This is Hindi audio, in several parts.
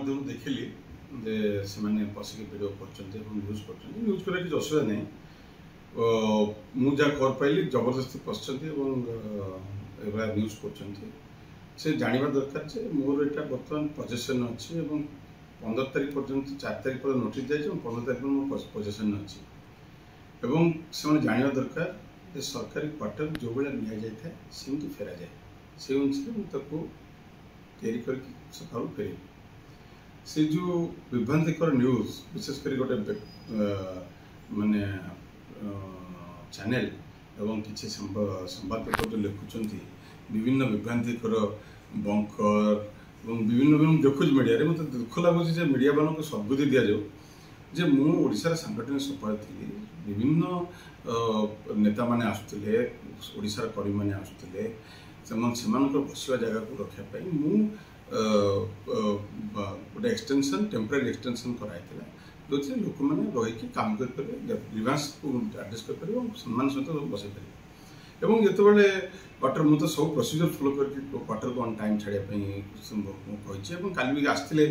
गणमाध्यम देखिली जे से पशिक भिड कर न्यूज कर न्यूज कर किसी असुविधा नहीं मुझे खबर पाइली जबरदस्ती पशुंट न्यूज कर जानवा दरकार जे मोर यहाँ बर्तमान पजेसन अच्छी 15 तारीख पर्यंत 4 तारीख पर नोटिस जाए 15 तारीख मोर पजेसन अच्छी से जानवा दरकार जे सरकारी क्वार्टर जो भाई नि जाए सेमती फेरा जाए से अनुसार तैयारी कर सका फेर से जो विभ्रांतिकर न्यूज विशेषकर गोटे माने चैनल एवं किसी संवादपत्र जो लिखुंट विभिन्न विभ्रांतिकर बंकर विभिन्न देखुच मीडिया रे मतलब दुख लगुच मीडिया वालों को सद्बुद्धि दि जाऊ जे मुशार सांगठनिक संपादक थी विभिन्न नेता माने आसुले ओडिशार कर्मी माने आसुले बसवा जगह को रखापी गोटे एक्सटेंशन टेम्पररी एक्सटेंशन कराइला जो लोक मैंने रही काम करेंगे ग्रीवांस को आडजस्ट करेंगे सम्मान सहित बसई पारे और जिते क्वार्टर मुझे सब प्रोसीजर फॉलो करके क्वार्टर को ऑन टाइम छाड़ापी कही काली भी आसते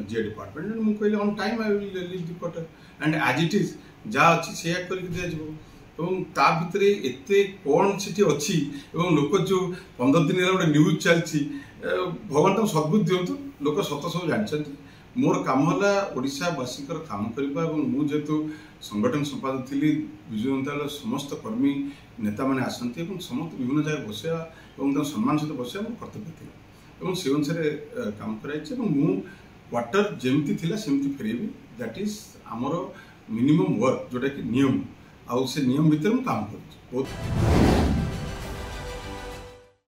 जीए डिपार्टमेंट मुझे on time I will leave the quarter and as it is जहाँ अच्छी से करके दिज्व ता भितर एत कौन से अच्छी लोक जो 15 दिन गोटे न्यूज चलती भगवान तक सद्बुद्धि दिंतु लोक सत सब जानते मोर काम है ओडावासी काम करने मुझे संगठन संपादक थी विजु जनता दल समस्त कर्मी नेता मैंने आसती समस्त विभिन्न जगह बसवा और सम्मान सहित बसवा मोर कर्तव्य थी से अनुसार काम कराई मु क्वार्टर जमती थी सेमती फेरबी दैट इज आमर मिनिमम वर्क जोटा कि नियम आउ से नियम भितर काम कर।